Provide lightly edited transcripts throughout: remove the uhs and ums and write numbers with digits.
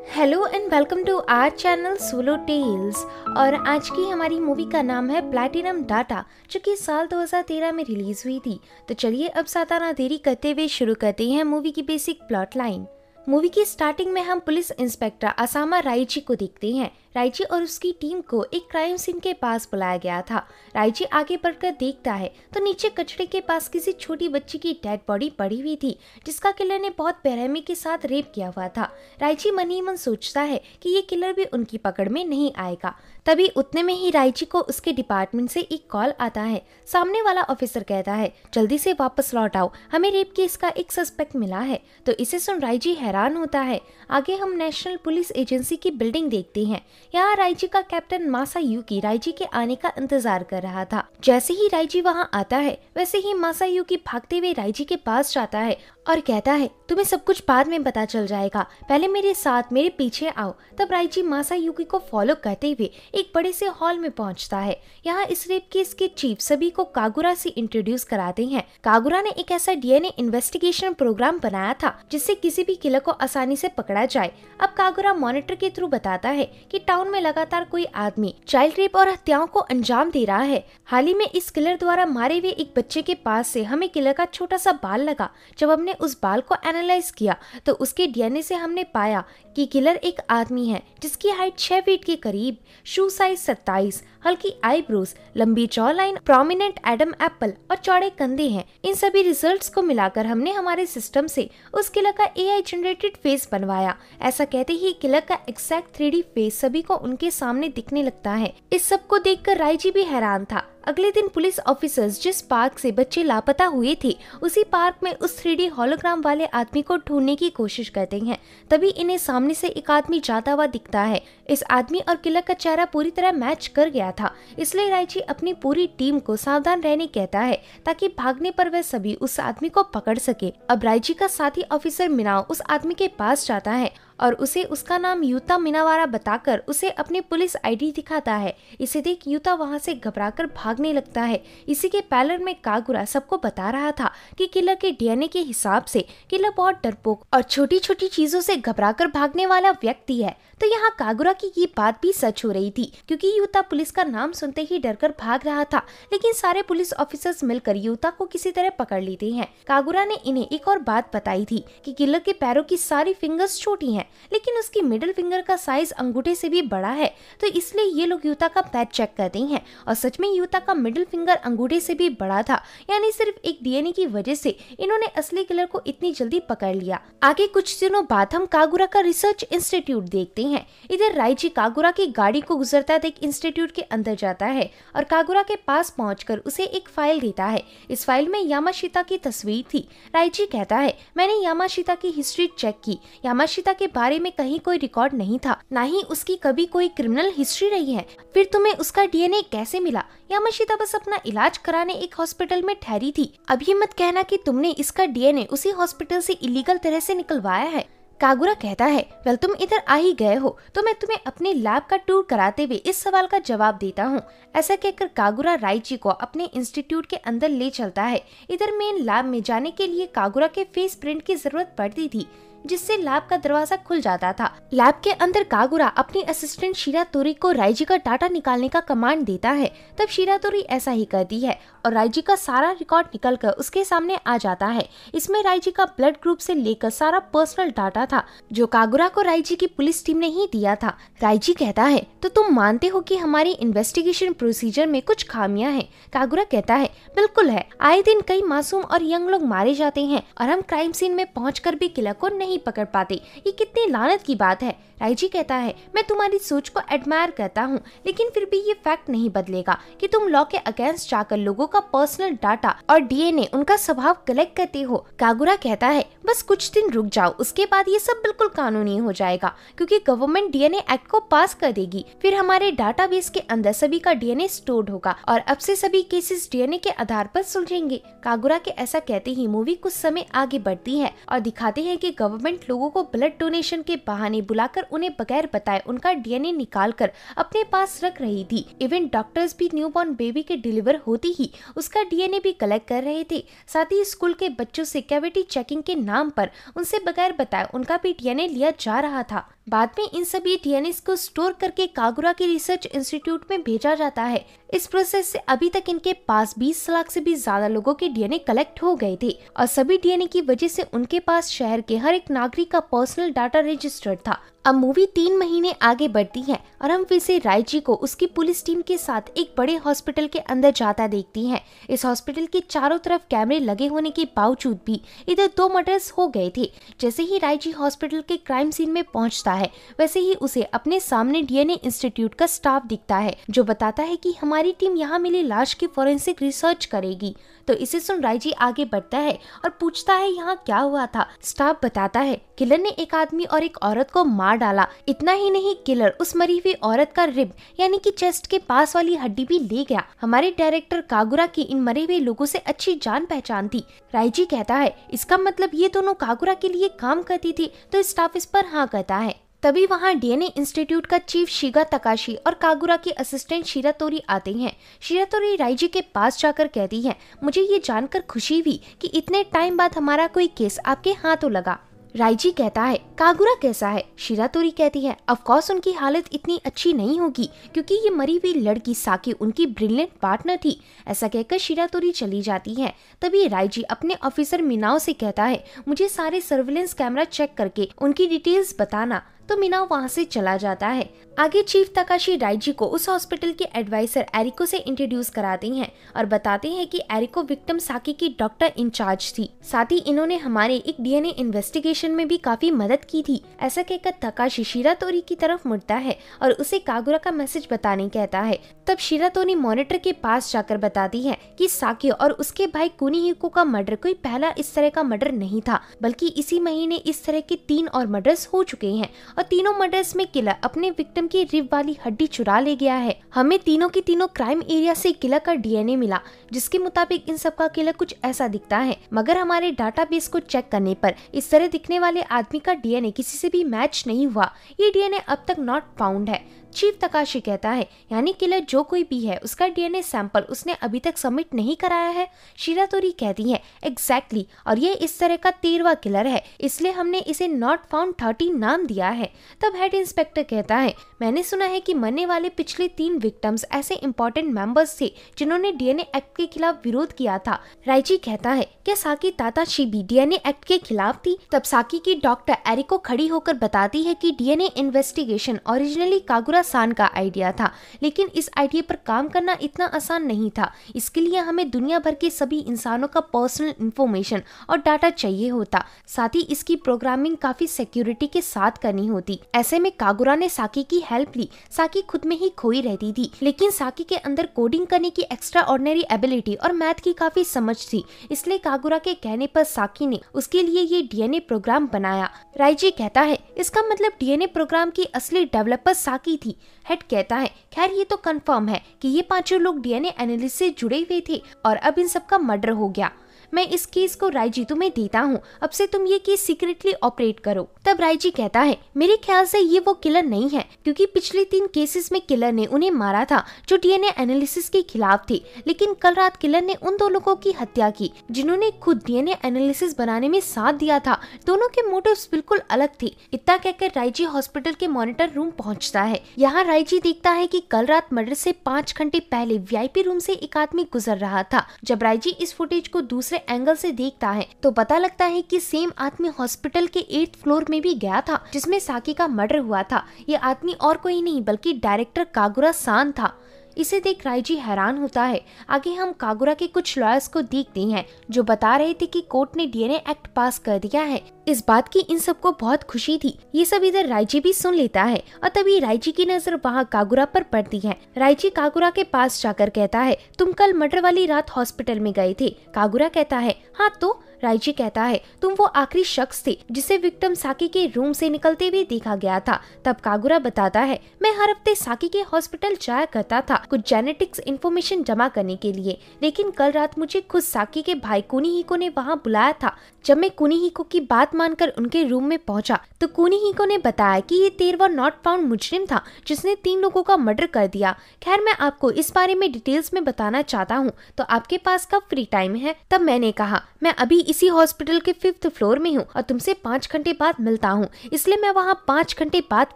Hello and welcome to our channel solo tales. और आज की हमारी मूवी का नाम है प्लैटिनम डाटा, जो कि साल 2013 में रिलीज हुई थी। तो चलिए अब ज्यादा ना देरी करते हुए शुरू करते हैं मूवी की बेसिक प्लॉट लाइन। मूवी की स्टार्टिंग में हम पुलिस इंस्पेक्टर असामा राइची को देखते हैं। राइची और उसकी टीम को एक क्राइम सीन के पास बुलाया गया था। राइची आगे बढ़कर देखता है तो नीचे कचड़े के पास किसी छोटी बच्ची की डेड बॉडी पड़ी हुई थी, जिसका किलर ने बहुत बेरहमी के साथ रेप किया हुआ था। राइची मन ही मन सोचता है कि ये किलर भी उनकी पकड़ में नहीं आएगा। तभी उतने में ही राइची को उसके डिपार्टमेंट से एक कॉल आता है। सामने वाला ऑफिसर कहता है, जल्दी से वापस लौट आओ, हमें रेप केस का एक सस्पेक्ट मिला है। तो इसे सुन राइची हैरान होता है। आगे हम नेशनल पुलिस एजेंसी की बिल्डिंग देखते हैं। यहाँ राइची का कैप्टन मासायुकी राइची के आने का इंतजार कर रहा था। जैसे ही राइची वहाँ आता है, वैसे ही मासायुकी भागते हुए राइची के पास जाता है और कहता है, तुम्हें सब कुछ बाद में पता चल जाएगा, पहले मेरे साथ मेरे पीछे आओ। तब राइची मासायुकी को फॉलो करते हुए एक बड़े से हॉल में पहुंचता है। यहाँ इस रेप केस के चीफ सभी को कागुरा से इंट्रोड्यूस कराते हैं। कागुरा ने एक ऐसा डीएनए इन्वेस्टिगेशन प्रोग्राम बनाया था जिससे किसी भी किलर को आसानी से पकड़ा जाए। अब कागुरा मॉनिटर के थ्रू बताता है कि टाउन में लगातार कोई आदमी चाइल्ड रेप और हत्याओं को अंजाम दे रहा है। हाल ही में इस किलर द्वारा मारे हुए एक बच्चे के पास से हमें किलर का छोटा सा बाल लगा। जब हमने उस बाल को एनालाइज किया तो उसके डीएनए से हमने पाया कि किलर एक आदमी है जिसकी हाइट 6 फीट के करीब, शू साइज 27, हल्की आईब्रोज, लंबी jaw line, prominent Adam Apple और चौड़े कंधे हैं। इन सभी रिजल्ट्स को मिलाकर हमने हमारे सिस्टम से उस किलर का एआई जनरेटेड फेस बनवाया। ऐसा कहते ही किलर का एग्जैक्ट 3D फेस सभी को उनके सामने दिखने लगता है। इस सब को देखकर राइची भी हैरान था। अगले दिन पुलिस ऑफिसर्स जिस पार्क से बच्चे लापता हुए थे, उसी पार्क में उस 3D होलोग्राम वाले आदमी को ढूंढने की कोशिश करते हैं। तभी इन्हें सामने से एक आदमी जाता हुआ दिखता है। इस आदमी और किलर का चेहरा पूरी तरह मैच कर गया था, इसलिए राइची अपनी पूरी टीम को सावधान रहने कहता है ताकि भागने पर वह सभी उस आदमी को पकड़ सके। अब राइची का साथी ऑफिसर मिनाओ उस आदमी के पास जाता है और उसे उसका नाम यूता मिनावारा बताकर उसे अपनी पुलिस आईडी दिखाता है। इसे देख यूता वहां से घबराकर भागने लगता है। इसी के पैलर में कागुरा सबको बता रहा था कि किलर के डीएनए के हिसाब से किलर बहुत डरपोक और छोटी छोटी चीजों से घबराकर भागने वाला व्यक्ति है। तो यहाँ कागुरा की ये बात भी सच हो रही थी, क्योंकि यूता पुलिस का नाम सुनते ही डरकर भाग रहा था। लेकिन सारे पुलिस ऑफिसर्स मिलकर यूता को किसी तरह पकड़ लेते हैं। कागुरा ने इन्हें एक और बात बताई थी कि किलर के पैरों की सारी फिंगर्स छोटी हैं, लेकिन उसकी मिडिल फिंगर का साइज अंगूठे से भी बड़ा है। तो इसलिए ये लोग यूता का पैर चेक करते हैं और सच में यूता का मिडिल फिंगर अंगूठे से भी बड़ा था। यानी सिर्फ एक डीएनए की वजह से इन्होंने असली किलर को इतनी जल्दी पकड़ लिया। आगे कुछ दिनों बाद हम कागुरा का रिसर्च इंस्टीट्यूट देखते हैं। इधर राइची कागुरा की गाड़ी को गुजरता देख इंस्टीट्यूट के अंदर जाता है और कागुरा के पास पहुंचकर उसे एक फाइल देता है। इस फाइल में यामाशिता की तस्वीर थी। राइची कहता है, मैंने यामाशिता की हिस्ट्री चेक की। यामाशिता के बारे में कहीं कोई रिकॉर्ड नहीं था, ना ही उसकी कभी कोई क्रिमिनल हिस्ट्री रही है। फिर तुम्हें उसका डीएनए कैसे मिला? यामाशिता बस अपना इलाज कराने एक हॉस्पिटल में ठहरी थी। अब ये मत कहना कि तुमने इसका डीएनए उसी हॉस्पिटल से इलीगल तरह से निकलवाया है। कागुरा कहता है, वेल तुम इधर आ ही गए हो तो मैं तुम्हें अपने लैब का टूर कराते हुए इस सवाल का जवाब देता हूँ। ऐसा कहकर कागुरा राइची को अपने इंस्टीट्यूट के अंदर ले चलता है। इधर मेन लैब में जाने के लिए कागुरा के फेस प्रिंट की जरूरत पड़ती थी, जिससे लैब का दरवाजा खुल जाता था। लैब के अंदर कागुरा अपनी असिस्टेंट शिरातोरी को राइची का डाटा निकालने का कमांड देता है। तब शिरातोरी ऐसा ही करती है और राइची का सारा रिकॉर्ड निकलकर उसके सामने आ जाता है। इसमें राइची का ब्लड ग्रुप से लेकर सारा पर्सनल डाटा था, जो कागुरा को राइची की पुलिस टीम ने ही दिया था। राइची कहता है, तो तुम मानते हो कि हमारी इन्वेस्टिगेशन प्रोसीजर में कुछ खामियां हैं? कागुरा कहता है, बिल्कुल है। आए दिन कई मासूम और यंग लोग मारे जाते हैं और हम क्राइम सीन में पहुंचकर भी किलर को नहीं पकड़ पाते। ये कितनी लानत की बात है। राइची कहता है, मैं तुम्हारी सोच को एडमायर करता हूँ, लेकिन फिर भी ये फैक्ट नहीं बदलेगा कि तुम लॉ के अगेंस्ट जाकर लोगों का पर्सनल डाटा और डीएनए, उनका स्वभाव कलेक्ट करते हो। कागुरा कहता है, बस कुछ दिन रुक जाओ, उसके बाद ये सब बिल्कुल कानूनी हो जाएगा, क्योंकि गवर्नमेंट डीएनए एक्ट को पास कर देगी। फिर हमारे डाटाबेस के अंदर सभी का डीएनए स्टोर्ड होगा और अब से सभी केसेस डीएनए के आधार पर सुलझेंगे। कागुरा के ऐसा कहते ही मूवी कुछ समय आगे बढ़ती है और दिखाते हैं कि गवर्नमेंट लोगों को ब्लड डोनेशन के बहाने बुलाकर उन्हें बगैर बताए उनका डीएनए निकालकर अपने पास रख रही थी। इवन डॉक्टर्स भी न्यूबॉर्न बेबी के डिलीवर होती ही उसका डीएनए भी कलेक्ट कर रहे थे। साथ ही स्कूल के बच्चों से कैविटी चेकिंग के नाम पर उनसे बगैर बताए उनका भी डीएनए लिया जा रहा था। बाद में इन सभी डीएनए को स्टोर करके कागुरा के रिसर्च इंस्टीट्यूट में भेजा जाता है। इस प्रोसेस से अभी तक इनके पास 20 लाख से भी ज्यादा लोगों के डीएनए कलेक्ट हो गए थे और सभी डीएनए की वजह से उनके पास शहर के हर एक नागरिक का पर्सनल डाटा रजिस्टर्ड था। अब मूवी 3 महीने आगे बढ़ती है और हम फिर से राइजी को उसकी पुलिस टीम के साथ एक बड़े हॉस्पिटल के अंदर जाता देखती हैं। इस हॉस्पिटल के चारों तरफ कैमरे लगे होने के बावजूद भी इधर 2 मर्डर्स हो गए थे। जैसे ही राइजी हॉस्पिटल के क्राइम सीन में पहुंचता है, वैसे ही उसे अपने सामने डीएनए इंस्टीट्यूट का स्टाफ दिखता है, जो बताता है कि हमारी टीम यहाँ मिली लाश की फॉरेंसिक रिसर्च करेगी। तो इसे सुन राइजी आगे बढ़ता है और पूछता है यहाँ क्या हुआ था। स्टाफ बताता है किलर ने एक आदमी और एक औरत को मार डाला। इतना ही नहीं, किलर उस मरी हुई औरत का रिब यानी कि चेस्ट के पास वाली हड्डी भी ले गया। हमारे डायरेक्टर कागुरा की इन मरे हुए लोगों से अच्छी जान पहचान थी। राइजी कहता है इसका मतलब ये दोनों कागुरा के लिए काम करती थी। तो स्टाफ इस पर हाँ कहता है। तभी वहाँ डीएनए इंस्टीट्यूट का चीफ शिगा तकाशी और कागुरा के असिस्टेंट शिरातोरी आते हैं। शिरातोरी राइजी के पास जाकर कहती है, मुझे ये जानकर खुशी हुई कि इतने टाइम बाद हमारा कोई केस आपके हाथों लगा। राइजी कहता है कागुरा कैसा है? शिरातोरी कहती है ऑफ कोर्स उनकी हालत इतनी अच्छी नहीं होगी क्योंकि ये मरी हुई लड़की साकी उनकी ब्रिलियंट पार्टनर थी। ऐसा कहकर शिरातोरी चली जाती है। तभी राइजी अपने ऑफिसर मिनाओ से कहता है मुझे सारे सर्विलेंस कैमरा चेक करके उनकी डिटेल्स बताना। तो मिनाओ वहाँ से चला जाता है। आगे चीफ तकाशी राइजी को उस हॉस्पिटल के एडवाइजर एरिको से इंट्रोड्यूस कराते हैं और बताते हैं कि एरिको विक्टिम साकी की डॉक्टर इंचार्ज थी। साथ ही इन्होंने हमारे एक डीएनए इन्वेस्टिगेशन में भी काफी मदद की थी। ऐसा कहकर तकाशी शिरातोरी की तरफ मुड़ता है और उसे कागुरा का मैसेज बताने कहता है। तब शिरातोरी मॉनिटर के पास जाकर बताती है कि साकी और उसके भाई कुनिहिको का मर्डर कोई पहला इस तरह का मर्डर नहीं था, बल्कि इसी महीने इस तरह के 3 और मर्डर्स हो चुके हैं और तीनों मर्डर्स में किलर अपने विक्टिम की रिब वाली हड्डी चुरा ले गया है। हमें तीनों की तीनों क्राइम एरिया से किलर का डीएनए मिला, जिसके मुताबिक इन सब का किलर कुछ ऐसा दिखता है, मगर हमारे डाटाबेस को चेक करने पर इस तरह दिखने वाले आदमी का डीएनए किसी से भी मैच नहीं हुआ। ये डीएनए अब तक नॉट फाउंड है। चीफ तकाशी कहता है यानी किलर जो कोई भी है उसका डीएनए सैंपल उसने अभी तक सबमिट नहीं कराया है। शिरातोरी कहती है एग्जैक्टली, और ये इस तरह का 13वां किलर है, इसलिए हमने इसे नॉट फाउंड 13 नाम दिया है। तब हेड इंस्पेक्टर कहता है मैंने सुना है कि मरने वाले पिछले 3 विक्टिम्स ऐसे इंपॉर्टेंट मेंबर्स थे जिन्होंने डीएनए एक्ट के खिलाफ विरोध किया था। राइजी कहता है क्या साकी ताताशी भी डीएनए एक्ट के खिलाफ थी? तब साकी की डॉक्टर एरिको खड़ी होकर बताती है कि डीएनए इन्वेस्टिगेशन ओरिजिनली कागुरा सान का आइडिया था, लेकिन इस आइडिया पर काम करना इतना आसान नहीं था। इसके लिए हमें दुनिया भर के सभी इंसानों का पर्सनल इंफॉर्मेशन और डाटा चाहिए होता। साथ ही इसकी प्रोग्रामिंग काफी सिक्योरिटी के साथ करनी होती। ऐसे में कागुरा ने साकी की हेल्प ली। साकी खुद में ही खोई रहती थी, लेकिन साकी के अंदर कोडिंग करने की एक्स्ट्रा ऑर्डिनरी एबिलिटी और मैथ की काफी समझ थी, इसलिए कागुरा के कहने पर साकी ने उसके लिए ये डीएनए प्रोग्राम बनाया। राइजी कहता है इसका मतलब डीएनए प्रोग्राम की असली डेवलपर साकी थी। हेड कहता है खैर ये तो कंफर्म है कि ये 5 लोग डीएनए एनालिसिस से जुड़े हुए थे और अब इन सब का मर्डर हो गया। मैं इस केस को राइजी तुम्हें देता हूँ, अब से तुम ये केस सीक्रेटली ऑपरेट करो। तब राइजी कहता है मेरे ख्याल से ये वो किलर नहीं है, क्योंकि पिछले 3 केसेस में किलर ने उन्हें मारा था जो डीएनए एनालिसिस के खिलाफ थे, लेकिन कल रात किलर ने उन 2 लोगों की हत्या की जिन्होंने खुद डीएनए एनालिसिस बनाने में साथ दिया था। दोनों के मोटिव्स बिल्कुल अलग थे। इतना कहकर राइजी हॉस्पिटल के मॉनिटर रूम पहुँचता है। यहाँ राइजी देखता है कि कल रात मर्डर से 5 घंटे पहले वीआईपी रूम से एक आदमी गुजर रहा था। जब राइजी इस फुटेज को दूसरे एंगल से देखता है तो पता लगता है कि सेम आदमी हॉस्पिटल के 8th फ्लोर में भी गया था जिसमें साकी का मर्डर हुआ था। ये आदमी और कोई नहीं बल्कि डायरेक्टर कागुरा सान था। इसे देख राइजी हैरान होता है। आगे हम कागुरा के कुछ लॉयर्स को देखते हैं जो बता रहे थे कि कोर्ट ने डीएनए एक्ट पास कर दिया है। इस बात की इन सबको बहुत खुशी थी। ये सब इधर राइजी भी सुन लेता है और तभी राइजी की नजर वहाँ कागुरा पर पड़ती है। राइजी कागुरा के पास जाकर कहता है तुम कल मर्डर वाली रात हॉस्पिटल में गए थे? कागुरा कहता है हाँ। तो राइजी कहता है तुम वो आखिरी शख्स थे जिसे विक्टिम साकी के रूम से निकलते हुए देखा गया था। तब कागुरा बताता है मैं हर हफ्ते साकी के हॉस्पिटल जाया करता था कुछ जेनेटिक्स इंफॉर्मेशन जमा करने के लिए, लेकिन कल रात मुझे खुद साकी के भाई कुनिहिको ने वहाँ बुलाया था। जब मैं कुनिहिको की बात मानकर उनके रूम में पहुंचा तो कुनिहिको ने बताया कि ये 13वां नॉट फाउंड मुजरिम था जिसने 3 लोगों का मर्डर कर दिया। खैर मैं आपको इस बारे में डिटेल्स में बताना चाहता हूँ, तो आपके पास कब फ्री टाइम है? तब मैंने कहा मैं अभी इसी हॉस्पिटल के 5th फ्लोर में हूँ और तुमसे 5 घंटे बाद मिलता हूँ, इसलिए मैं वहाँ 5 घंटे बाद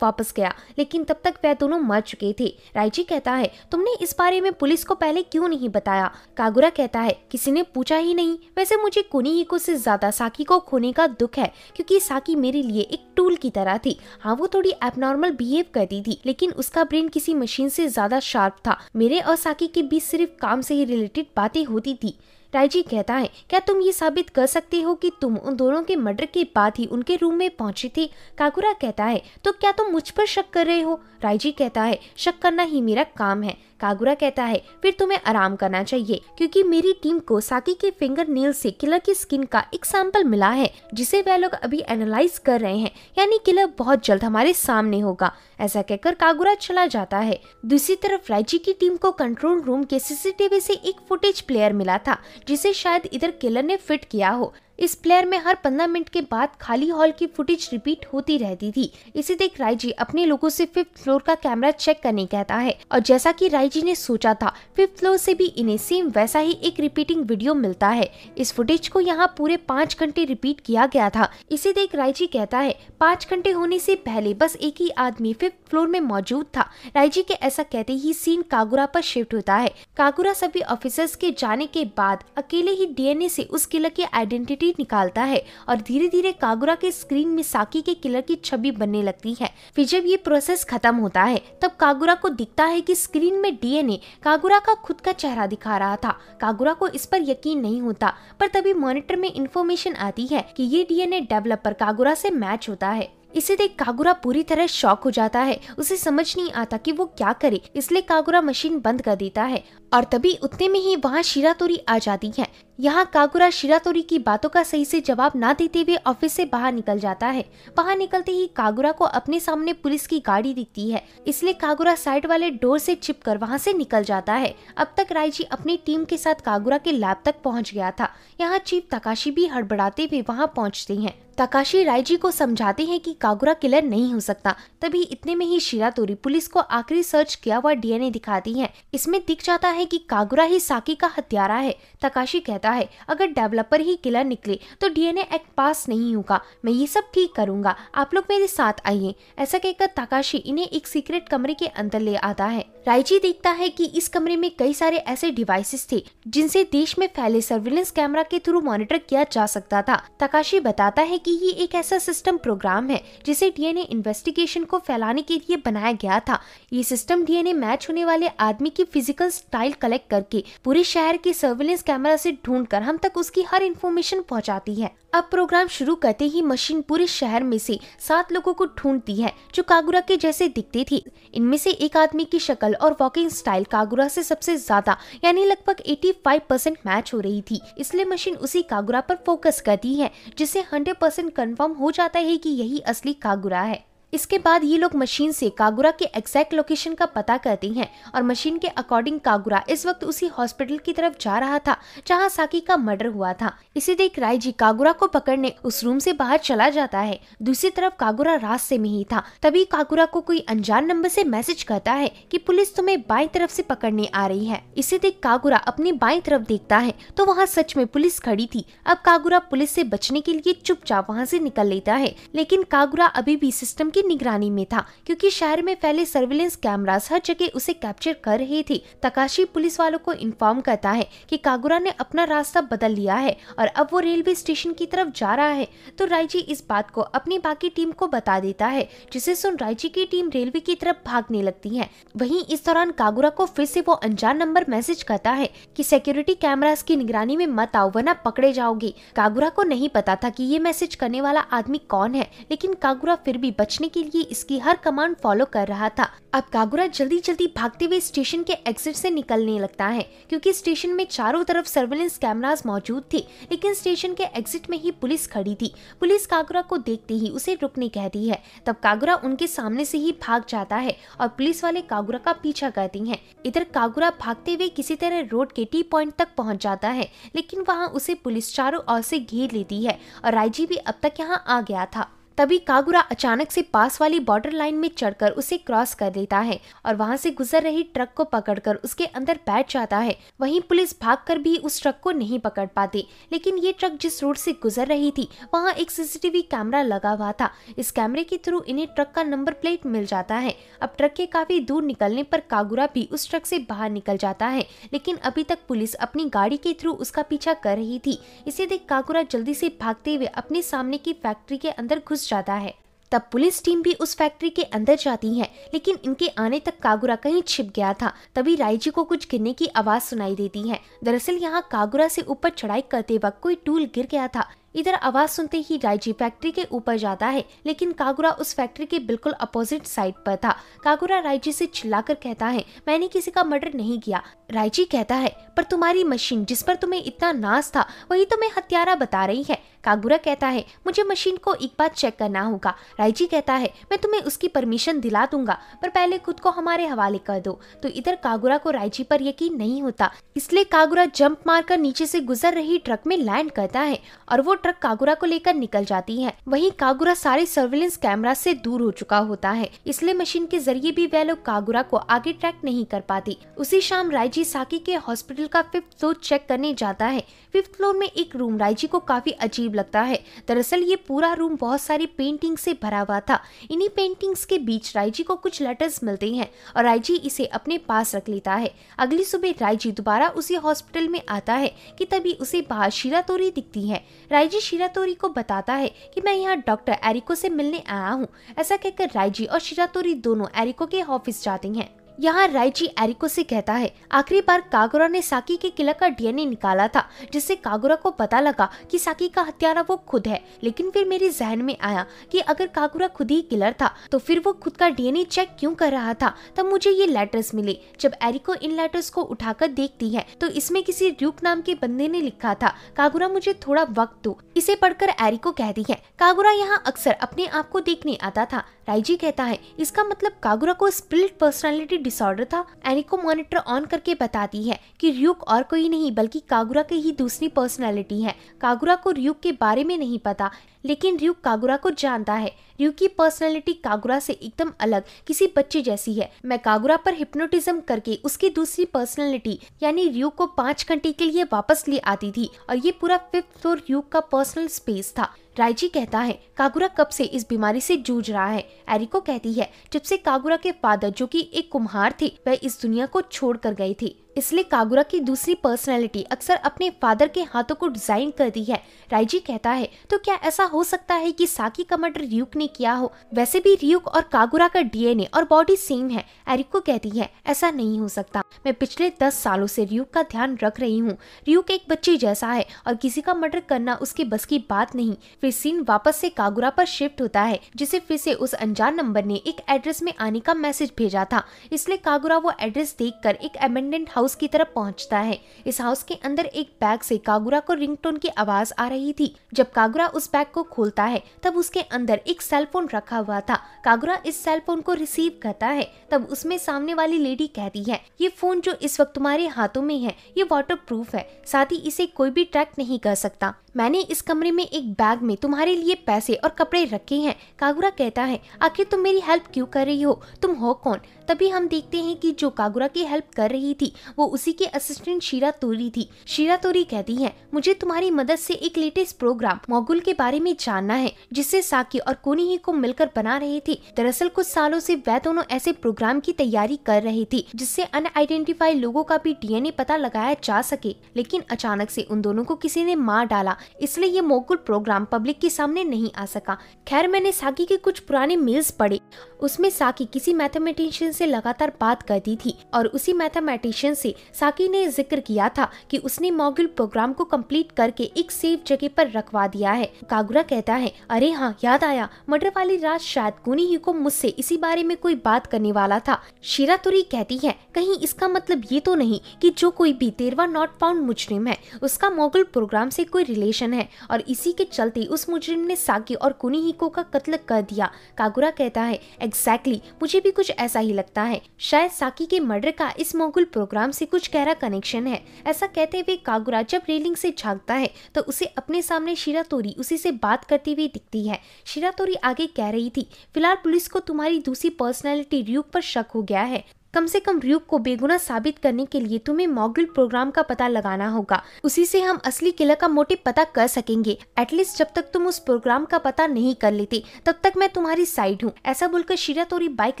वापस गया, लेकिन तब तक वह दोनों मर चुके थे। राइजी कहता है, तुमने इस बारे में पुलिस को पहले क्यों नहीं बताया? कागुरा कहता है, किसी ने पूछा ही नहीं। वैसे मुझे कुनीहिको से ज्यादा साकी को खोने का दुख है, क्योंकि साकी मेरे लिए एक टूल की तरह थी। हाँ, वो थोड़ी एबनॉर्मल बिहेव करती थी, लेकिन उसका ब्रेन किसी मशीन से ज्यादा शार्प था। मेरे और साकी के बीच सिर्फ काम से ही रिलेटेड बातें होती थी। राइजी कहता है, क्या तुम ये साबित कर सकते हो कि तुम उन दोनों के मर्डर के बाद ही उनके रूम में पहुंचे थे? कागुरा कहता है, तो क्या तुम मुझ पर शक कर रहे हो? राइजी कहता है, शक करना ही मेरा काम है। कागुरा कहता है, फिर तुम्हें आराम करना चाहिए, क्योंकि मेरी टीम को साकी के फिंगर नेल से किलर की स्किन का एक सैंपल मिला है, जिसे वह लोग अभी एनालाइज कर रहे हैं, यानी किलर बहुत जल्द हमारे सामने होगा। ऐसा कहकर कागुरा चला जाता है। दूसरी तरफ राइजी की टीम को कंट्रोल रूम के सीसीटीवी से एक फुटेज प्लेयर मिला था, जिसे शायद इधर किलर ने फिट किया हो। इस प्लेयर में हर 15 मिनट के बाद खाली हॉल की फुटेज रिपीट होती रहती थी। इसे देख राइजी अपने लोगों से 5th फ्लोर का कैमरा चेक करने कहता है, और जैसा कि राइजी ने सोचा था, 5th फ्लोर से भी इन्हें सेम वैसा ही एक रिपीटिंग वीडियो मिलता है। इस फुटेज को यहाँ पूरे 5 घंटे रिपीट किया गया था। इसे देख राइजी कहता है, 5 घंटे होने से पहले बस एक ही आदमी 5th फ्लोर में मौजूद था। राइजी के ऐसा कहते ही सीन कागुरा पर शिफ्ट होता है। कागुरा सभी ऑफिसर्स के जाने के बाद अकेले ही डीएनए से उस किलर की आइडेंटिटी निकालता है, और धीरे धीरे कागुरा के स्क्रीन में साकी के किलर की छवि बनने लगती है। फिर जब ये प्रोसेस खत्म होता है, तब कागुरा को दिखता है कि स्क्रीन में डीएनए कागुरा का खुद का चेहरा दिखा रहा था। कागुरा को इस पर यकीन नहीं होता, पर तभी मॉनिटर में इंफॉर्मेशन आती है कि ये डीएनए डेवलपर कागुरा से मैच होता है। इसे देख कागुरा पूरी तरह शॉक हो जाता है। उसे समझ नहीं आता कि वो क्या करे, इसलिए कागुरा मशीन बंद कर देता है, और तभी उतने में ही वहाँ शिरातोरी आ जाती है। यहाँ कागुरा शिरातोरी की बातों का सही से जवाब ना देते हुए ऑफिस से बाहर निकल जाता है। बाहर निकलते ही कागुरा को अपने सामने पुलिस की गाड़ी दिखती है, इसलिए कागुरा साइड वाले डोर से चिपकर वहाँ से निकल जाता है। अब तक राइजी अपनी टीम के साथ कागुरा के लैब तक पहुँच गया था। यहाँ चीफ तकाशी भी हड़बड़ाते हुए वहाँ पहुँचते हैं। तकाशी राइजी को समझाते हैं कि कागुरा किलर नहीं हो सकता। तभी इतने में ही शिरातोरी पुलिस को आखिरी सर्च किया हुआ डीएनए दिखाती है। इसमें दिख जाता है कि कागुरा ही साकी का हत्यारा है। तकाशी कहता है, अगर डेवलपर ही किलर निकले तो डीएनए एक्ट पास नहीं होगा। मैं ये सब ठीक करूंगा, आप लोग मेरे साथ आइए। ऐसा कहकर तकाशी इन्हें एक सीक्रेट कमरे के अंदर ले आता है। राइजी देखता है कि इस कमरे में कई सारे ऐसे डिवाइसेस थे जिनसे देश में फैले सर्विलेंस कैमरा के थ्रू मॉनिटर किया जा सकता था। तकाशी बताता है कि ये एक ऐसा सिस्टम प्रोग्राम है जिसे डीएनए इन्वेस्टिगेशन को फैलाने के लिए बनाया गया था। ये सिस्टम डीएनए मैच होने वाले आदमी की फिजिकल स्टाइल कलेक्ट करके पूरे शहर के सर्विलेंस कैमरा से ढूंढकर हम तक उसकी हर इंफॉर्मेशन पहुंचाती है। अब प्रोग्राम शुरू करते ही मशीन पूरे शहर में से 7 लोगों को ढूंढती है जो कागुरा के जैसे दिखते थे। इनमें से एक आदमी की शक्ल और वॉकिंग स्टाइल कागुरा से सबसे ज्यादा यानी लगभग 85% मैच हो रही थी, इसलिए मशीन उसी कागुरा पर फोकस करती है, जिससे 100% कंफर्म हो जाता है कि यही असली कागुरा है। इसके बाद ये लोग मशीन से कागुरा के एग्जैक्ट लोकेशन का पता करते हैं, और मशीन के अकॉर्डिंग कागुरा इस वक्त उसी हॉस्पिटल की तरफ जा रहा था जहां साकी का मर्डर हुआ था। इसे देख राइजी कागुरा को पकड़ने उस रूम से बाहर चला जाता है। दूसरी तरफ कागुरा रास्ते में ही था। तभी कागुरा को कोई अनजान नंबर से मैसेज करता है कि पुलिस तुम्हें बाईं तरफ से पकड़ने आ रही है। इसे देख कागुरा अपनी बाईं तरफ देखता है तो वहाँ सच में पुलिस खड़ी थी। अब कागुरा पुलिस से बचने के लिए चुपचाप वहाँ से निकल लेता है, लेकिन कागुरा अभी भी सिस्टम की निगरानी में था, क्योंकि शहर में फैले सर्विलेंस कैमरास हर जगह उसे कैप्चर कर रहे थे। तकाशी पुलिस वालों को इन्फॉर्म करता है कि कागुरा ने अपना रास्ता बदल लिया है और अब वो रेलवे स्टेशन की तरफ जा रहा है। तो राइजी इस बात को अपनी बाकी टीम को बता देता है, जिसे सुन राइजी की टीम रेलवे की तरफ भागने लगती है। वहीं इस दौरान कागुरा को फिर से वो अनजान नंबर मैसेज करता है कि सिक्योरिटी कैमरास की निगरानी में मत आओ वरना पकड़े जाओगे। कागुरा को नहीं पता था कि ये मैसेज करने वाला आदमी कौन है, लेकिन कागुरा फिर भी बचने के लिए इसकी हर कमांड फॉलो कर रहा था। अब कागुरा जल्दी जल्दी भागते हुए स्टेशन के एग्जिट से निकलने लगता है, क्योंकि स्टेशन में चारों तरफ सर्विलेंस कैमरास मौजूद थे, लेकिन स्टेशन के एग्जिट में ही पुलिस खड़ी थी। पुलिस कागुरा को देखते ही उसे रुकने कहती है। तब कागुरा उनके सामने से ही भाग जाता है और पुलिस वाले कागुरा का पीछा करते हैं। इधर कागुरा भागते हुए किसी तरह रोड के टी पॉइंट तक पहुंच जाता है, लेकिन वहां उसे पुलिस चारों ओर से घेर लेती है और राइजी भी अब तक यहाँ आ गया था। तभी कागुरा अचानक से पास वाली बॉर्डर लाइन में चढ़कर उसे क्रॉस कर लेता है और वहां से गुजर रही ट्रक को पकड़कर उसके अंदर बैठ जाता है। वहीं पुलिस भागकर भी उस ट्रक को नहीं पकड़ पाती, लेकिन ये ट्रक जिस रोड से गुजर रही थी वहां एक सीसीटीवी कैमरा लगा हुआ था। इस कैमरे के थ्रू इन्हें ट्रक का नंबर प्लेट मिल जाता है। अब ट्रक के काफी दूर निकलने पर कागुरा भी उस ट्रक से बाहर निकल जाता है, लेकिन अभी तक पुलिस अपनी गाड़ी के थ्रू उसका पीछा कर रही थी। इसे देख कागुरा जल्दी से भागते हुए अपने सामने की फैक्ट्री के अंदर घुस जाता है। तब पुलिस टीम भी उस फैक्ट्री के अंदर जाती है, लेकिन इनके आने तक कागुरा कहीं छिप गया था। तभी राइजी को कुछ गिरने की आवाज सुनाई देती है। दरअसल यहाँ कागुरा से ऊपर चढ़ाई करते वक्त कोई टूल गिर गया था। इधर आवाज सुनते ही राइजी फैक्ट्री के ऊपर जाता है, लेकिन कागुरा उस फैक्ट्री के बिल्कुल अपोजिट साइड पर था। कागुरा राइजी से चिल्लाकर कहता है, मैंने किसी का मर्डर नहीं किया। राइजी कहता है, पर तुम्हारी मशीन जिस पर तुम्हें इतना नाज था वही तुम्हें हत्यारा बता रही है। कागुरा कहता है, मुझे मशीन को एक बार चेक करना होगा। राइजी कहता है, मैं तुम्हें उसकी परमिशन दिला दूंगा, पर पहले खुद को हमारे हवाले कर दो। तो इधर कागुरा को राइजी पर यकीन नहीं होता, इसलिए कागुरा जंप मारकर नीचे से गुजर रही ट्रक में लैंड करता है और वो ट्रक कागुरा को लेकर निकल जाती है। वहीं कागुरा सारे सर्विलेंस कैमरा से दूर हो चुका होता है, इसलिए मशीन के जरिए भी वह लोग कागुरा को आगे ट्रैक नहीं कर पाती। उसी शाम राइजी साकी के हॉस्पिटल का 5th फ्लोर चेक करने जाता है। 5th फ्लोर में एक रूम राइजी को काफी अजीब लगता है। दरअसल ये पूरा रूम बहुत सारी पेंटिंग से भरा हुआ था। इन्हीं पेंटिंग्स के बीच राइजी को कुछ लेटर्स मिलते हैं और राइजी इसे अपने पास रख लेता है। अगली सुबह राइजी दोबारा उसी हॉस्पिटल में आता है कि तभी उसे बाहर शिरातोरी दिखती है। राइजी शिरातोरी को बताता है कि मैं यहाँ डॉक्टर एरिको से मिलने आया हूँ। ऐसा कहकर राइजी और शिरातोरी दोनों एरिको के ऑफिस जाते हैं। यहाँ राइजी एरिको से कहता है, आखिरी बार कागुरा ने साकी के किलर का डीएनए निकाला था, जिससे कागुरा को पता लगा कि साकी का हत्यारा वो खुद है। लेकिन फिर मेरे जहन में आया कि अगर कागुरा खुद ही किलर था तो फिर वो खुद का डीएनए चेक क्यों कर रहा था। तब मुझे ये लेटर्स मिले। जब एरिको इन लेटर्स को उठाकर देखती है तो इसमें किसी ड्यूक नाम के बंदे ने लिखा था, कागुरा मुझे थोड़ा वक्त दो। इसे पढ़कर एरिको कहती है, कागुरा यहाँ अक्सर अपने आप को देखने आता था। राइजी कहता है, इसका मतलब कागुरा को स्प्लिट पर्सनालिटी डिसऑर्डर था। एरिको मॉनिटर ऑन करके बताती है कि ryuk और कोई नहीं बल्कि कागुरा की ही दूसरी पर्सनालिटी है। कागुरा को ryuk के बारे में नहीं पता, लेकिन ryuk कागुरा को जानता है। ryuk की पर्सनालिटी कागुरा से एकदम अलग किसी बच्चे जैसी है। मैं कागुरा पर हिप्नोटिज्म करके उसकी दूसरी पर्सनालिटी यानी ryuk को 5 घंटे के लिए वापस ले आती थी और ये पूरा 5th फ्लोर ryuk का पर्सनल स्पेस था। राइजी कहता है, कागुरा कब से इस बीमारी से जूझ रहा है। एरिको कहती है, जब से कागुरा के फादर जो कि एक कुम्हार थे वह इस दुनिया को छोड़ कर गए थे, इसलिए कागुरा की दूसरी पर्सनैलिटी अक्सर अपने फादर के हाथों को डिजाइन करती है। राइजी कहता है, तो क्या ऐसा हो सकता है कि साकी का मर्डर ryuk ने किया हो? वैसे भी ryuk और कागुरा का डीएनए और बॉडी सेम है। एरिको कहती है, ऐसा नहीं हो सकता। मैं पिछले 10 सालों से ryuk का ध्यान रख रही हूँ। ryuk एक बच्चे जैसा है और किसी का मर्डर करना उसके बस की बात नहीं। फिर सीन वापस से कागुरा पर शिफ्ट होता है, जिसे फिर से उस अनजान नंबर ने एक एड्रेस में आने का मैसेज भेजा था। इसलिए कागुरा वो एड्रेस देखकर एक अबेंडन्ड हाउस की तरफ पहुंचता है। इस हाउस के अंदर एक बैग से कागुरा को रिंगटोन की आवाज आ रही थी। जब कागुरा उस बैग को खोलता है तब उसके अंदर एक सेलफोन रखा हुआ था। कागुरा इस सेलफोन को रिसीव करता है। तब उसमें सामने वाली लेडी कहती है, ये फोन जो इस वक्त तुम्हारे हाथों में है ये वाटरप्रूफ है, साथ ही इसे कोई भी ट्रैक नहीं कर सकता। मैंने इस कमरे में एक बैग में तुम्हारे लिए पैसे और कपड़े रखे हैं। कागुरा कहता है, आखिर तुम मेरी हेल्प क्यों कर रही हो? तुम हो कौन? तभी हम देखते हैं कि जो कागुरा की हेल्प कर रही थी वो उसी के असिस्टेंट शिरातोरी थी। शिरातोरी कहती है, मुझे तुम्हारी मदद से एक लेटेस्ट प्रोग्राम मोगुल के बारे में जानना है, जिससे साकी और कोनिही को मिलकर बना रहे थे। दरअसल कुछ सालों से वह दोनों ऐसे प्रोग्राम की तैयारी कर रहे थे जिससे अनआइडेंटिफाइड लोगों का भी डीएनए पता लगाया जा सके, लेकिन अचानक से उन दोनों को किसी ने मार डाला, इसलिए ये मोगुल प्रोग्राम पब्लिक के सामने नहीं आ सका। खैर, मैंने साकी के कुछ पुराने मेल्स पढ़े, उसमें साकी किसी मैथमेटिशियन से लगातार बात करती थी और उसी मैथमेटिशियन से साकी ने जिक्र किया था कि उसने मोगुल प्रोग्राम को कंप्लीट करके एक सेफ जगह पर रखवा दिया है। कागुरा कहता है, अरे हाँ, याद आया, मर्डर वाली रात शायद कोनिही को मुझसे इसी बारे में कोई बात करने वाला था। शिरातोरी कहती है, कहीं इसका मतलब ये तो नहीं कि जो कोई भी 13वां नॉट फाउंड मुजरिम है उसका मोगुल प्रोग्राम से कोई रिलेशन है और इसी के चलते उस मुजरिम ने साकी और कोनिही का कत्ल कर दिया। कागुरा कहता है, एग्जैक्टली, मुझे भी कुछ ऐसा ही लगता लगता है शायद साकी के मर्डर का इस मोगुल प्रोग्राम से कुछ गहरा कनेक्शन है। ऐसा कहते हुए कागुरा जब रेलिंग से झांकता है तो उसे अपने सामने शिरातोरी उसी से बात करती हुई दिखती है। शिरातोरी आगे कह रही थी, फिलहाल पुलिस को तुम्हारी दूसरी पर्सनैलिटी र्यूक पर शक हो गया है। कम से कम र्यूक को बेगुनाह साबित करने के लिए तुम्हें मोगुल प्रोग्राम का पता लगाना होगा। उसी से हम असली किलर का मोटिव पता कर सकेंगे। एटलीस्ट जब तक तुम उस प्रोग्राम का पता नहीं कर लेते तब तक मैं तुम्हारी साइड हूँ। ऐसा बोलकर शिरातोरी बाइक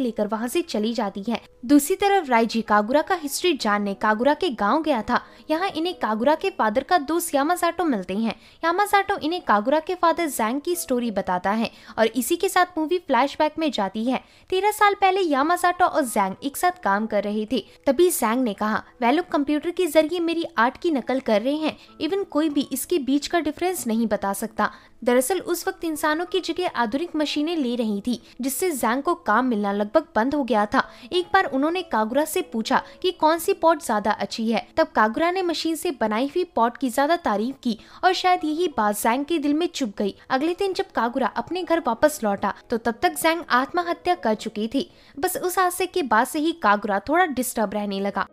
लेकर वहाँ से चली जाती है। दूसरी तरफ राइजी कागुरा का हिस्ट्री जानने कागुरा के गाँव गया था। यहाँ इन्हें कागुरा के फादर का दोस्त यामाजाटो मिलते हैं। यामाजाटो इन्हें कागुरा के फादर जैंग की स्टोरी बताता है और इसी के साथ मूवी फ्लैशबैक में जाती है। 13 साल पहले यामाजाटो और जैंग एक साथ काम कर रहे थे। तभी जैंग ने कहा, वे लोग कंप्यूटर के जरिए मेरी आर्ट की नकल कर रहे हैं। इवन कोई भी इसके बीच का डिफरेंस नहीं बता सकता। दरअसल उस वक्त इंसानों की जगह आधुनिक मशीनें ले रही थी, जिससे जैंग को काम मिलना लगभग बंद हो गया था। एक बार उन्होंने कागुरा से पूछा कि कौन सी पॉट ज्यादा अच्छी है। तब कागुरा ने मशीन से बनाई हुई पॉट की ज्यादा तारीफ की और शायद यही बात जैंग के दिल में चुभ गई। अगले दिन जब कागुरा अपने घर वापस लौटा तो तब तक जैंग आत्महत्या कर चुकी थी। बस उस हादसे के बाद से ही कागुरा थोड़ा डिस्टर्ब रहने लगा।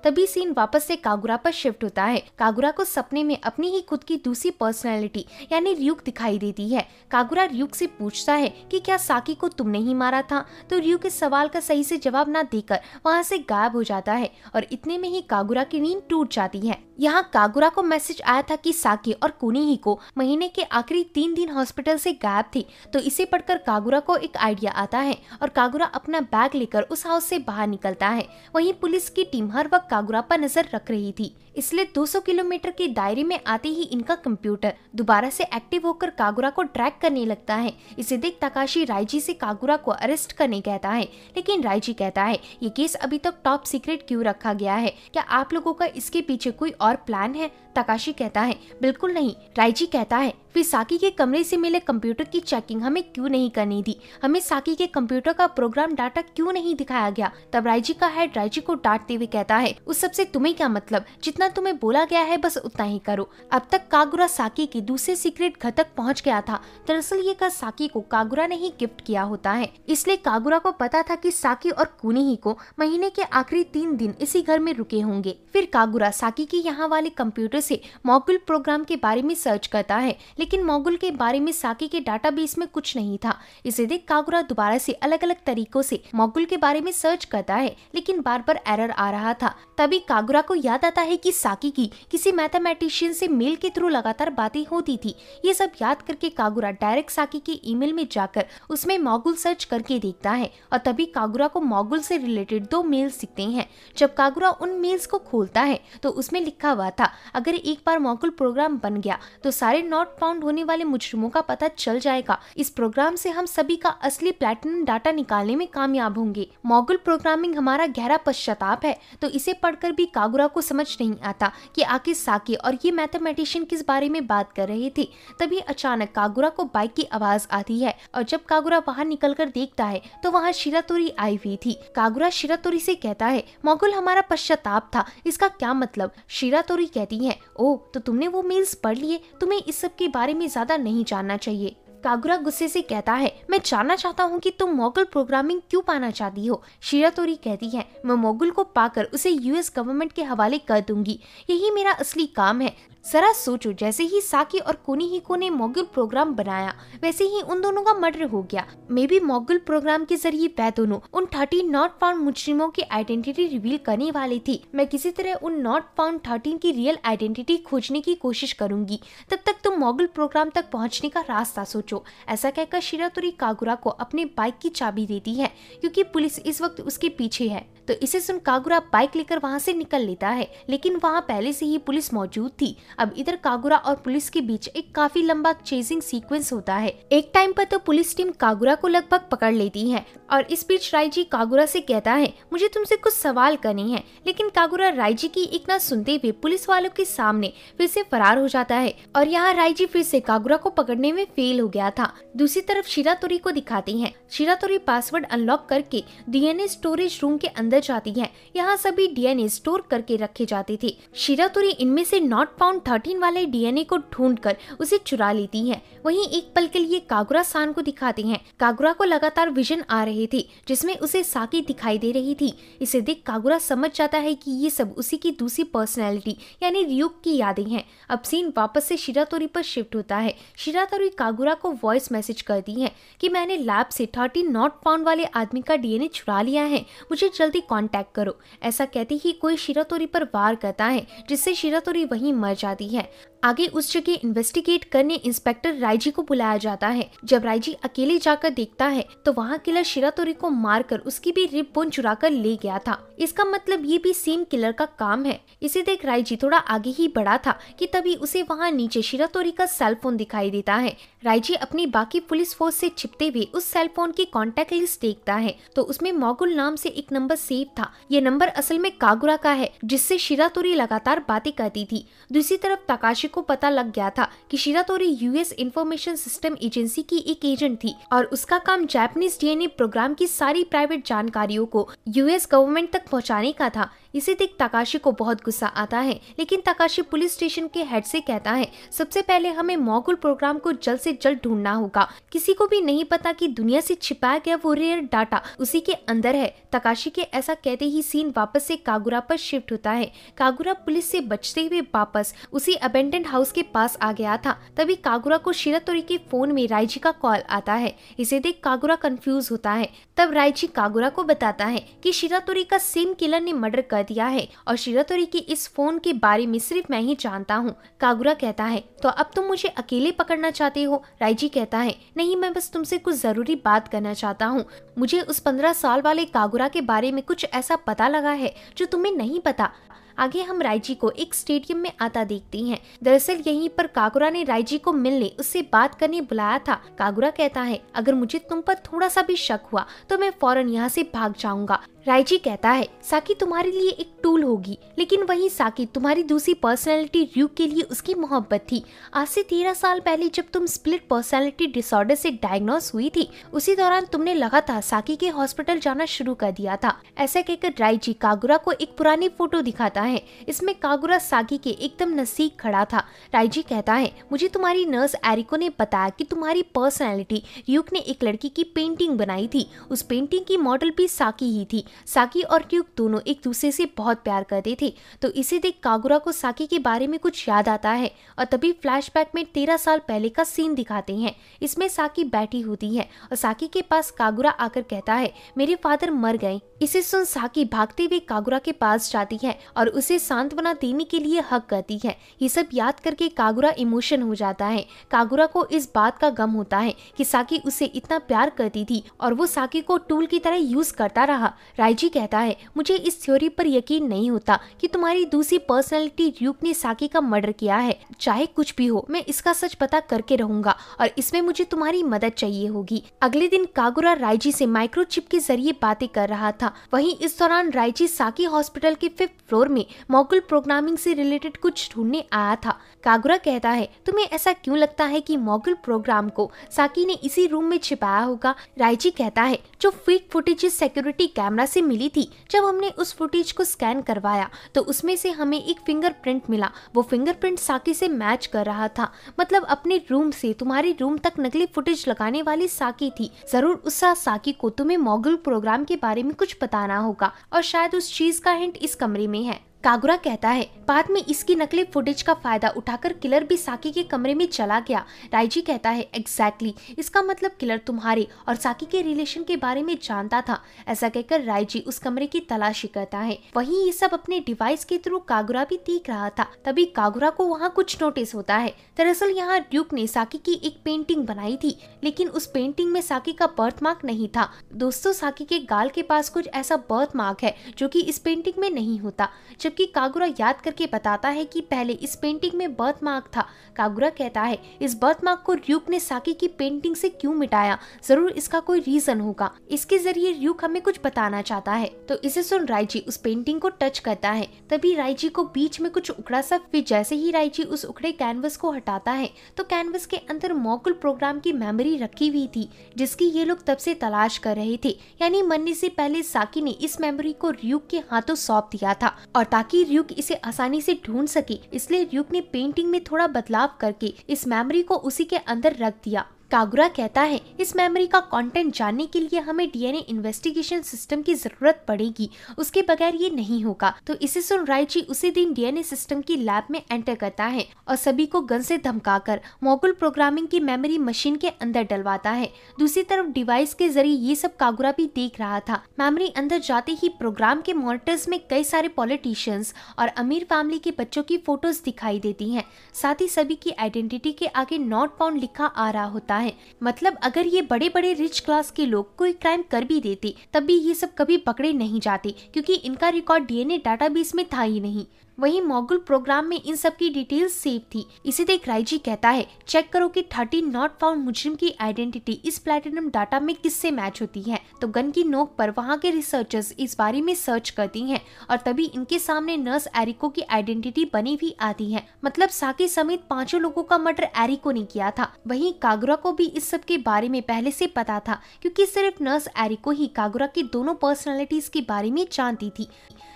तभी सीन वापस से कागुरा पर शिफ्ट होता है। कागुरा को सपने में अपनी ही खुद की दूसरी पर्सनैलिटी यानी र्यूक दिखाई देती है। कागुरा र्यूक से पूछता है कि क्या साकी को तुमने ही मारा था, तो र्यूक इस सवाल का सही से जवाब ना देकर वहाँ से गायब हो जाता है और इतने में ही कागुरा की नींद टूट जाती है। यहाँ कागुरा को मैसेज आया था कि साकी और कुनिहिको महीने के आखिरी 3 दिन हॉस्पिटल से गायब थी। तो इसे पढ़कर कागुरा को एक आइडिया आता है और कागुरा अपना बैग लेकर उस हाउस से बाहर निकलता है। वहीं पुलिस की टीम हर वक्त कागुरा पर नजर रख रही थी, इसलिए 200 किलोमीटर के दायरे में आते ही इनका कंप्यूटर दोबारा से एक्टिव होकर कागुरा को ट्रैक करने लगता है। इसे देख तकाशी राइजी से कागुरा को अरेस्ट करने कहता है, लेकिन राइजी कहता है ये केस अभी तक टॉप सीक्रेट क्यों रखा गया है, क्या आप लोगों का इसके पीछे कोई और प्लान है। तकाशी कहता है बिल्कुल नहीं। राइजी कहता है फिर साकी के कमरे से मिले कंप्यूटर की चेकिंग हमें क्यों नहीं करनी थी, हमें साकी के कंप्यूटर का प्रोग्राम डाटा क्यों नहीं दिखाया गया। तब राइजी का हेड राइजी को डांटते हुए कहता है उस सब से तुम्हें क्या मतलब, जितना तुम्हें बोला गया है बस उतना ही करो। अब तक कागुरा साकी के दूसरे सीक्रेट घर तक पहुंच गया था। दरअसल ये घर साकी को कागुरा ने ही गिफ्ट किया होता है, इसलिए कागुरा को पता था कि साकी और कुनिहिको महीने के आखिरी 3 दिन इसी घर में रुके होंगे। फिर कागुरा साकी के यहाँ वाले कंप्यूटर से मोगुल प्रोग्राम के बारे में सर्च करता है, लेकिन मोगुल के बारे में साकी के डाटाबेस में कुछ नहीं था। इसे देख कागुरा दोबारा से अलग अलग तरीकों से मोगुल के बारे में सर्च करता है, लेकिन बार बार एरर आ रहा था। तभी कागुरा को याद आता है कि साकी की किसी मैथमेटिशियन से मेल के थ्रू लगातार बातें होती थी। ये सब याद करके कागुरा डायरेक्ट साकी के ईमेल में जाकर उसमें मोगुल सर्च करके देखता है और तभी कागुरा को मोगुल से रिलेटेड 2 मेल्स दिखते हैं। जब कागुरा उन मेल्स को खोलता है तो उसमें लिखा हुआ था, अगर एक बार मोगुल प्रोग्राम बन गया तो सारे नॉट फाउंड होने वाले मुजरिमों का पता चल जाएगा। इस प्रोग्राम से हम सभी का असली प्लैटिनम डाटा निकालने में कामयाब होंगे। मोगुल प्रोग्रामिंग हमारा गहरा पश्चाताप है। तो इसे पढ़कर भी कागुरा को समझ नहीं आता कि आखिर साकी और ये मैथमेटिशियन किस बारे में बात कर रहे थे। तभी अचानक कागुरा को बाइक की आवाज आती है और जब कागुरा बाहर निकलकर देखता है तो वहाँ शिरातोरी आई हुई थी। कागुरा शिरातोरी से कहता है मोगुल हमारा पश्चाताप था, इसका क्या मतलब। शिरातोरी कहती है ओह तो तुमने वो मेल्स पढ़ लिए, तुम्हें इस सब के बारे में ज्यादा नहीं जानना चाहिए। कागुरा गुस्से से कहता है मैं जानना चाहता हूँ कि तुम मोगुल प्रोग्रामिंग क्यों पाना चाहती हो। शिरातोरी कहती है मैं मोगुल को पाकर उसे यूएस गवर्नमेंट के हवाले कर दूंगी, यही मेरा असली काम है। जरा सोचो, जैसे ही साकी और कुनिहिको ने मोगुल प्रोग्राम बनाया वैसे ही उन दोनों का मर्डर हो गया। मे बी मोगुल प्रोग्राम के जरिए वह दोनों उन 13 नॉट फाउंड मुजरिमों की आइडेंटिटी रिवील करने वाली थी। मैं किसी तरह उन नॉट फाउंड 13 की रियल आइडेंटिटी खोजने की कोशिश करूंगी, तब तक तुम मोगुल प्रोग्राम तक पहुंचने का रास्ता सोचो। ऐसा कहकर शिरातोरी कागुरा को अपने बाइक की चाबी देती है क्योंकि पुलिस इस वक्त उसके पीछे है। तो इसे सुन कागुरा बाइक लेकर वहाँ से निकल लेता है, लेकिन वहाँ पहले से ही पुलिस मौजूद थी। अब इधर कागुरा और पुलिस के बीच एक काफी लंबा चेजिंग सीक्वेंस होता है। एक टाइम पर तो पुलिस टीम कागुरा को लगभग पकड़ लेती है और इस बीच राइजी कागुरा से कहता है मुझे तुमसे कुछ सवाल करने हैं, लेकिन कागुरा राइजी की एक ना सुनते हुए पुलिस वालों के सामने फिर से फरार हो जाता है और यहाँ राइजी फिर से कागुरा को पकड़ने में फेल हो गया गया था। दूसरी तरफ शिरातोरी को दिखाते हैं। शिरातोरी पासवर्ड अनलॉक करके डीएनए स्टोरेज रूम के अंदर जाती है। यहाँ सभी डीएनए स्टोर करके रखे जाते थे। शिरातोरी इनमें से नॉट फाउंड 13 वाले डीएनए को ढूंढकर उसे चुरा लेती है। वहीं एक पल के लिए कागुरा सान को दिखाते हैं। कागुरा को लगातार विजन आ रहे थे जिसमें उसे साकी दिखाई दे रही थी। इसे देख कागुरा समझ जाता है कि ये सब उसी की दूसरी पर्सनैलिटी यानी रियुक की यादें हैं। अब सीन वापस से शिरातोरी पर शिफ्ट होता है। शिरातोरी कागुरा को वॉइस मैसेज करती है कि मैंने लैब से 13 नॉट फाउंड वाले आदमी का डीएनए चुरा लिया है, मुझे जल्दी कांटेक्ट करो। ऐसा कहते ही कोई शिरातोरी पर वार करता है जिससे शिरातोरी वहीं मर जाती है। आगे उस जगह इन्वेस्टिगेट करने इंस्पेक्टर राइजी को बुलाया जाता है। जब राइजी अकेले जाकर देखता है तो वहाँ किलर शिरातोरी को मारकर उसकी भी रिब बोन चुरा कर ले गया था। इसका मतलब ये भी सेम किलर का काम है। इसे देख राइजी थोड़ा आगे ही बढ़ा था कि तभी उसे वहाँ नीचे शिरातोरी का सेल फोन दिखाई देता है। राइजी अपनी बाकी पुलिस फोर्स से छिपते हुए उस सेल फोन की कॉन्टेक्ट लिस्ट देखता है तो उसमें मोगुल नाम से एक नंबर सेव था। ये नंबर असल में कागुरा का है जिससे शिरातोरी लगातार बातें करती थी। दूसरी तरफ तकाशी को पता लग गया था कि शिरातोरी यूएस इंफॉर्मेशन सिस्टम एजेंसी की एक एजेंट थी और उसका काम जापानीज डीएनए प्रोग्राम की सारी प्राइवेट जानकारियों को यूएस गवर्नमेंट तक पहुंचाने का था। इसे देख तकाशी को बहुत गुस्सा आता है, लेकिन तकाशी पुलिस स्टेशन के हेड से कहता है सबसे पहले हमें मोगुल प्रोग्राम को जल्द से जल्द ढूंढना होगा। किसी को भी नहीं पता कि दुनिया से छिपाया गया वो रेयर डाटा उसी के अंदर है। तकाशी के ऐसा कहते ही सीन वापस से कागुरा पर शिफ्ट होता है। कागुरा पुलिस से बचते हुए वापस उसी अबेंडेंड हाउस के पास आ गया था। तभी कागुरा को शिरातोरी के फोन में राइजी का कॉल आता है। इसे देख कागुरा कंफ्यूज होता है। तब राइजी कागुरा को बताता है कि शिरातोरी का सेम किलर ने मर्डर कर दिया है और शिरातोरी की इस फोन के बारे में सिर्फ मैं ही जानता हूँ। कागुरा कहता है तो अब तुम मुझे अकेले पकड़ना चाहते हो? राइजी कहता है नहीं, मैं बस तुमसे कुछ जरूरी बात करना चाहता हूँ। मुझे उस 15 साल वाले कागुरा के बारे में कुछ ऐसा पता लगा है जो तुम्हें नहीं पता। आगे हम राइजी को एक स्टेडियम में आता देखते हैं। दरअसल यहीं पर कागुरा ने राइजी को मिलने उससे बात करने बुलाया था। कागुरा कहता है अगर मुझे तुम पर थोड़ा सा भी शक हुआ तो मैं फौरन यहाँ से भाग जाऊंगा। राइजी कहता है साकी तुम्हारे लिए एक टूल होगी, लेकिन वहीं साकी तुम्हारी दूसरी पर्सनैलिटी रियुक के लिए उसकी मोहब्बत थी। आज से 13 साल पहले जब तुम स्प्लिट पर्सनैलिटी डिसऑर्डर से डायग्नोस हुई थी, उसी दौरान तुमने लगातार साकी के हॉस्पिटल जाना शुरू कर दिया था। ऐसा कहकर राइजी कागुरा को एक पुरानी फोटो दिखाता है। इसमें कागुरा साकी के एकदम नजदीक खड़ा था। राइजी कहता है मुझे तुम्हारी नर्स एरिको ने बताया कि तुम्हारी पर्सनैलिटी रियुक ने एक लड़की की पेंटिंग बनाई थी। उस पेंटिंग की मॉडल भी साकी ही थी। साकी और रियुक दोनों एक दूसरे से बहुत प्यार करते थे। तो इसे देख कागुरा को साकी के बारे में कुछ याद आता है और तभी फ्लैशबैक में 13 साल पहले का सीन दिखाते हैं। इसमें साकी बैठी होती है और साकी के पास कागुरा आकर कहता है मेरे फादर मर गए। इसे सुन साकी भागते हुए कागुरा के पास जाती है और उसे सांत्वना देने के लिए हक करती है। ये सब याद करके कागुरा इमोशन हो जाता है। कागुरा को इस बात का गम होता है कि साकी उसे इतना प्यार करती थी और वो साकी को टूल की तरह यूज करता रहा। राइजी कहता है मुझे इस थ्योरी पर यकीन नहीं होता कि तुम्हारी दूसरी पर्सनैलिटी रियुक ने साकी का मर्डर किया है। चाहे कुछ भी हो, मैं इसका सच पता करके रहूंगा और इसमें मुझे तुम्हारी मदद चाहिए होगी। अगले दिन कागुरा राइजी से माइक्रोचिप के जरिए बातें कर रहा था। वहीं इस दौरान राइजी साकी हॉस्पिटल के 5th फ्लोर में मोगुल प्रोग्रामिंग से रिलेटेड कुछ ढूंढने आया था। कागुरा कहता है तुम्हें ऐसा क्यों लगता है कि मोगुल प्रोग्राम को साकी ने इसी रूम में छिपाया होगा? राइजी कहता है जो फेक फुटेज सिक्योरिटी कैमरा से मिली थी, जब हमने उस फुटेज को स्कैन करवाया तो उसमें से हमें एक फिंगरप्रिंट मिला। वो फिंगरप्रिंट साकी से मैच कर रहा था। मतलब अपने रूम से तुम्हारे रूम तक नकली फुटेज लगाने वाली साकी थी। जरूर उस साकी को तुम्हें मोगुल प्रोग्राम के बारे में कुछ बताना होगा और शायद उस चीज का हिंट इस कमरे में है। कागुरा कहता है बाद में इसकी नकली फुटेज का फायदा उठाकर किलर भी साकी के कमरे में चला गया। राइजी कहता है एग्जैक्टली, इसका मतलब किलर तुम्हारे और साकी के रिलेशन के बारे में जानता था। ऐसा कहकर राइजी उस कमरे की तलाशी करता है। वहीं ये सब अपने डिवाइस के थ्रू कागुरा भी देख रहा था। तभी कागुरा को वहाँ कुछ नोटिस होता है। दरअसल यहाँ रियुक ने साकी की एक पेंटिंग बनाई थी, लेकिन उस पेंटिंग में साकी का बर्थ मार्क नहीं था। दोस्तों साकी के गाल के पास कुछ ऐसा बर्थ मार्क है जो कि इस पेंटिंग में नहीं होता। जब जबकि कागुरा याद करके बताता है कि पहले इस पेंटिंग में बर्थ मार्क था। कागुरा कहता है इस बर्थ मार्क को र्यूक ने साकी की पेंटिंग से क्यों मिटाया, जरूर इसका कोई रीजन होगा। इसके जरिए र्यूक हमें कुछ बताना चाहता है। तो इसे सुन राइजी उस पेंटिंग को टच करता है। तभी राइजी को बीच में कुछ उखड़ा सा, फिर जैसे ही राइजी उस उखड़े कैनवस को हटाता है तो कैनवस के अंदर मॉगुल प्रोग्राम की मेमोरी रखी हुई थी, जिसकी ये लोग तब से तलाश कर रहे थे। यानी मरने से पहले साकी ने इस मेमोरी को र्यूक के हाथों सौंप दिया था, और ताकि र्यूक इसे आसानी से ढूंढ सके इसलिए र्यूक ने पेंटिंग में थोड़ा बदलाव करके इस मेमोरी को उसी के अंदर रख दिया। कागुरा कहता है इस मेमोरी का कंटेंट जानने के लिए हमें डीएनए इन्वेस्टिगेशन सिस्टम की जरूरत पड़ेगी, उसके बगैर ये नहीं होगा। तो इसे सुन राइजी उसी दिन डीएनए सिस्टम की लैब में एंटर करता है और सभी को गन से धमकाकर मॉगुल प्रोग्रामिंग की मेमोरी मशीन के अंदर डलवाता है। दूसरी तरफ डिवाइस के जरिए ये सब कागुरा भी देख रहा था। मेमोरी अंदर जाते ही प्रोग्राम के मॉनिटर्स में कई सारे पॉलिटिशियंस और अमीर फैमिली के बच्चों की फोटोज दिखाई देती हैं। साथ ही सभी की आइडेंटिटी के आगे नॉट फाउंड लिखा आ रहा होता है। मतलब अगर ये बड़े बड़े रिच क्लास के लोग कोई क्राइम कर भी देते तब भी ये सब कभी पकड़े नहीं जाते, क्योंकि इनका रिकॉर्ड डीएनए डाटाबेस में था ही नहीं। वहीं मॉगुल प्रोग्राम में इन सब की डिटेल्स सेव थी। इसे देख राइजी कहता है चेक करो कि 13 नॉट फाउंड मुजरिम की आइडेंटिटी इस प्लैटिनम डाटा में किससे मैच होती है। तो गन की नोक पर वहाँ के रिसर्चर्स इस बारे में सर्च करती हैं और तभी इनके सामने नर्स एरिको की आइडेंटिटी बनी भी आती है। मतलब साकी समेत 5 लोगों का मर्डर एरिको ने किया था। वहीं कागुरा को भी इस सब के बारे में पहले से पता था, क्योंकि सिर्फ नर्स एरिको ही कागुरा की दोनों पर्सनालिटीज के बारे में जानती थी।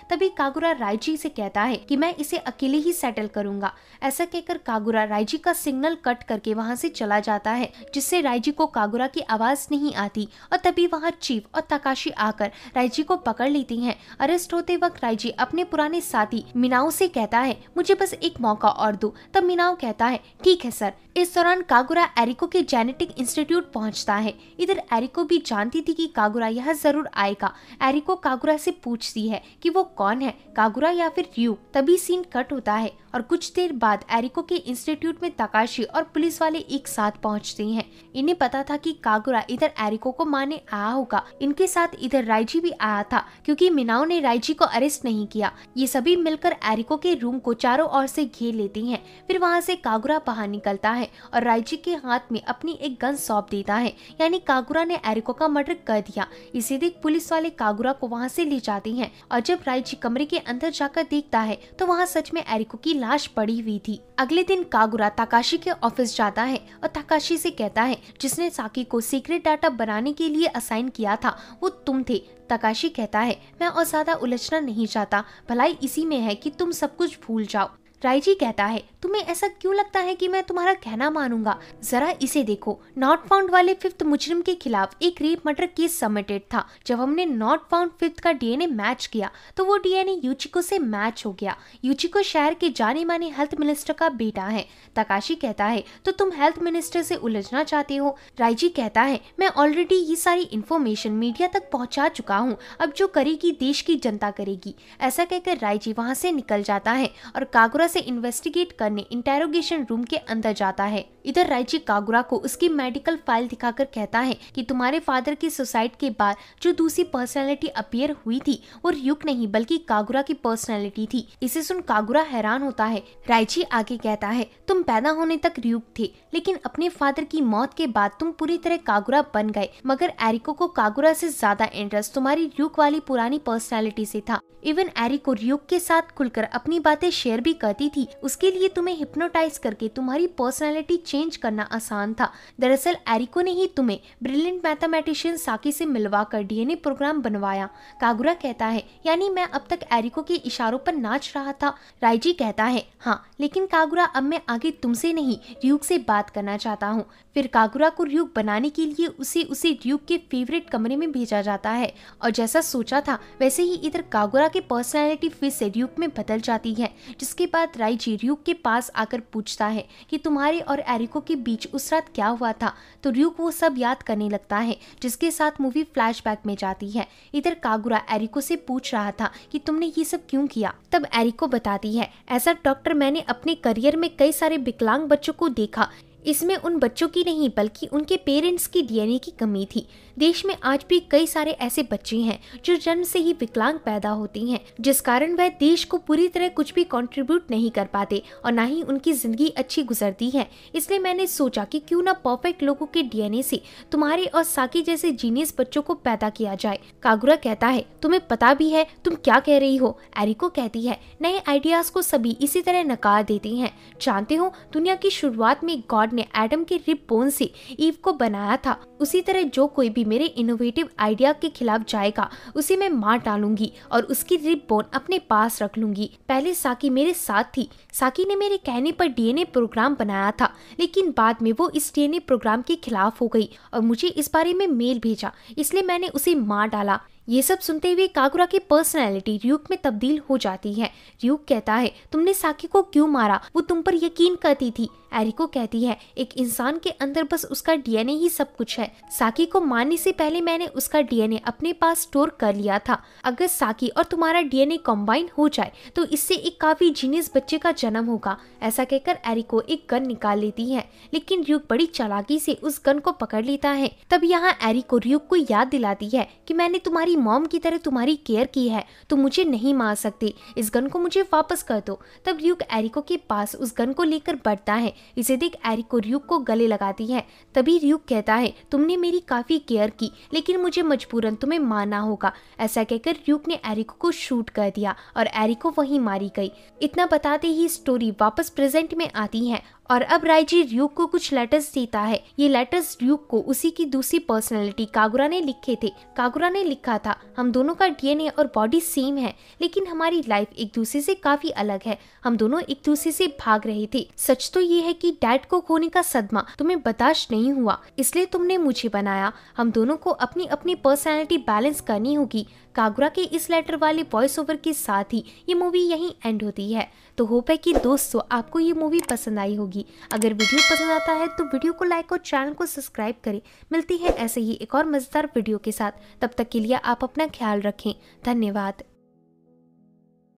तभी कागुरा राइजी से कहता है कि मैं इसे अकेले ही सेटल करूंगा। ऐसा कहकर कागुरा राइजी का सिग्नल कट करके वहां से चला जाता है, जिससे राइजी को कागुरा की आवाज नहीं आती। और तभी वहां चीफ और तकाशी आकर राइजी को पकड़ लेती हैं। अरेस्ट होते वक्त राइजी अपने पुराने साथी मिनाओ से कहता है मुझे बस एक मौका और दो। तब मिनाओ कहता है ठीक है सर। इस दौरान कागुरा एरिको के जेनेटिक इंस्टीट्यूट पहुंचता है। इधर एरिको भी जानती थी कि कागुरा यहाँ जरूर आएगा। एरिको कागुरा से पूछती है कि वो कौन है, कागुरा या फिर र्यूक। तभी सीन कट होता है और कुछ देर बाद एरिको के इंस्टीट्यूट में तकाशी और पुलिस वाले एक साथ पहुंचते हैं। इन्हें पता था कि कागुरा इधर एरिको को मारने आया होगा। इनके साथ इधर राइजी भी आया था, क्योंकि मिनाओ ने राइजी को अरेस्ट नहीं किया। ये सभी मिलकर एरिको के रूम को चारों ओर से घेर लेती हैं। फिर वहाँ से कागुरा बाहर निकलता है और राइजी के हाथ में अपनी एक गन सौंप देता है। यानी कागुरा ने एरिको का मर्डर कर दिया। इसे देख पुलिस वाले कागुरा को वहाँ से ले जाते हैं और जब राइजी कमरे के अंदर जाकर देखता है तो वहाँ सच में एरिको की लाश पड़ी हुई थी। अगले दिन कागुरा ताकाशी के ऑफिस जाता है और ताकाशी से कहता है जिसने साकी को सीक्रेट डाटा बनाने के लिए असाइन किया था वो तुम थे। ताकाशी कहता है मैं और ज्यादा उलझना नहीं चाहता, भलाई इसी में है कि तुम सब कुछ भूल जाओ। राइजी कहता है तुम्हें ऐसा क्यों लगता है कि मैं तुम्हारा कहना मानूंगा, जरा इसे देखो। नॉट फाउंड वाले 5th मुजरिम के खिलाफ एक रेप मर्डर केस सबमिटेड था। जब हमने नॉट फाउंड 5th का डीएनए मैच किया तो वो डीएनए यूचिको से मैच हो गया। यूचिको शहर के जाने माने हेल्थ मिनिस्टर का बेटा है। तकाशी कहता है तो तुम हेल्थ मिनिस्टर से उलझना चाहते हो। राइजी कहता है मैं ऑलरेडी ये सारी इन्फॉर्मेशन मीडिया तक पहुंचा चुका हूँ, अब जो करेगी देश की जनता करेगी। ऐसा कहकर राइजी वहाँ से निकल जाता है और कागुरा से इन्वेस्टिगेट करने इंटेरोगेशन रूम के अंदर जाता है। इधर राइजी कागुरा को उसकी मेडिकल फाइल दिखाकर कहता है कि तुम्हारे फादर के सुसाइड के बाद जो दूसरी पर्सनालिटी अपीयर हुई थी वो र्यूक नहीं बल्कि कागुरा की पर्सनालिटी थी। इसे सुन कागुरा हैरान होता है। राइजी आगे कहता है तुम पैदा होने तक र्यूक थे, लेकिन अपने फादर की मौत के बाद तुम पूरी तरह कागुरा बन गए। मगर एरिको को कागुरा से ज्यादा इंटरेस्ट तुम्हारी र्यूक वाली पुरानी पर्सनालिटी से था। इवन एरिको र्यूक के साथ खुलकर अपनी बातें शेयर भी करती थी। उसके लिए तुम्हें हिप्नोटाइज करके तुम्हारी पर्सनालिटी चेंज करना आसान था। दरअसल एरिको ने ही तुम्हें ब्रिलियंट मैथमेटिशियन साकी से मिलवाकर डीएनए प्रोग्राम बनवाया। कागुरा कहता है यानी मैं अब तक एरिको के इशारों पर नाच रहा था। राइजी कहता है हाँ, लेकिन कागुरा अब मैं आगे तुमसे नहीं र्यूक से बात करना चाहता हूँ। फिर कागुरा को र्यूक बनाने के लिए उसे र्यूक के फेवरेट कमरे में भेजा जाता है और जैसा सोचा था वैसे ही इधर कागुरा की पर्सनालिटी फिर से र्यूक में बदल जाती है। जिसके बाद राइजी र्यूक के पास आकर पूछता है कि तुम्हारे और एरिको के बीच उस रात क्या हुआ था। तो र्यूक वो सब याद करने लगता है, जिसके साथ मूवी फ्लैशबैक में जाती है। इधर कागुरा एरिको से पूछ रहा था कि तुमने ये सब क्यों किया। तब एरिको बताती है ऐसा डॉक्टर मैंने अपने करियर में कई सारे विकलांग बच्चों को देखा, इसमें उन बच्चों की नहीं बल्कि उनके पेरेंट्स की डीएनए की कमी थी। देश में आज भी कई सारे ऐसे बच्चे हैं जो जन्म से ही विकलांग पैदा होती हैं, जिस कारण वह देश को पूरी तरह कुछ भी कंट्रीब्यूट नहीं कर पाते और ना ही उनकी जिंदगी अच्छी गुजरती है। इसलिए मैंने सोचा कि क्यों ना परफेक्ट लोगों के डीएनए से तुम्हारे और साकी जैसे जीनियस बच्चों को पैदा किया जाए। कागुरा कहता है, तुम्हें पता भी है तुम क्या कह रही हो। एरिको कहती है, नए आइडियाज को सभी इसी तरह नकार देते हैं। जानते हो, दुनिया की शुरुआत में गॉड ने एडम के रिब बोन से ईव को बनाया था। उसी तरह जो कोई भी मेरे इनोवेटिव आइडिया के खिलाफ जाएगा उसे मैं मार डालूंगी और उसकी रिब बोन अपने पास रख लूंगी। पहले साकी मेरे साथ थी। साकी ने मेरे कहने पर डीएनए प्रोग्राम बनाया था, लेकिन बाद में वो इस डीएनए प्रोग्राम के खिलाफ हो गई और मुझे इस बारे में मेल भेजा, इसलिए मैंने उसे मार डाला। ये सब सुनते हुए कागुरा की पर्सनैलिटी ryuk में तब्दील हो जाती है। ryuk कहता है, तुमने साकी को क्यों मारा? वो तुम पर यकीन करती थी। एरिको कहती है, एक इंसान के अंदर बस उसका डीएनए ही सब कुछ है। साकी को मारने से पहले मैंने उसका डीएनए अपने पास स्टोर कर लिया था। अगर साकी और तुम्हारा डीएनए कंबाइन हो जाए तो इससे एक काफी जीनियस बच्चे का जन्म होगा। ऐसा कहकर एरिको एक गन निकाल लेती है, लेकिन ryuk बड़ी चालाकी से उस गन को पकड़ लेता है। तब यहाँ एरिको ryuk को याद दिलाती है कि मैंने तुम्हारी मॉम की तरह तुम्हारी केयर की है, तुम मुझे नहीं मार सकते, इस गन को मुझे वापस कर दो। तब ryuk एरिको के पास उस गन को लेकर बढ़ता है। इसे देख एरिको ryuk को गले लगाती है। तभी ryuk कहता है, तुमने मेरी काफी केयर की, लेकिन मुझे मजबूरन तुम्हें मारना होगा। ऐसा कहकर ryuk ने एरिको को शूट कर दिया और एरिको वहीं मारी गई। इतना बताते ही स्टोरी वापस प्रेजेंट में आती है और अब राइजी ryuk को कुछ लेटर्स देता है। ये लेटर्स ryuk को उसी की दूसरी पर्सनैलिटी कागुरा ने लिखे थे। कागुरा ने लिखा था, हम दोनों का डीएनए और बॉडी सेम है, लेकिन हमारी लाइफ एक दूसरे से काफी अलग है। हम दोनों एक दूसरे से भाग रहे थे। सच तो ये है कि डैड को खोने का सदमा तुम्हें बर्दाश्त नहीं हुआ, इसलिए तुमने मुझे बनाया। हम दोनों को अपनी अपनी पर्सनैलिटी बैलेंस करनी होगी। कागुरा के इस लेटर वाले वॉइस ओवर के साथ ही ये मूवी यहीं एंड होती है। तो होप है कि दोस्तों आपको ये मूवी पसंद आई होगी। अगर वीडियो पसंद आता है तो वीडियो को लाइक और चैनल को सब्सक्राइब करें। मिलती है ऐसे ही एक और मजेदार वीडियो के साथ। तब तक के लिए आप अपना ख्याल रखें। धन्यवाद।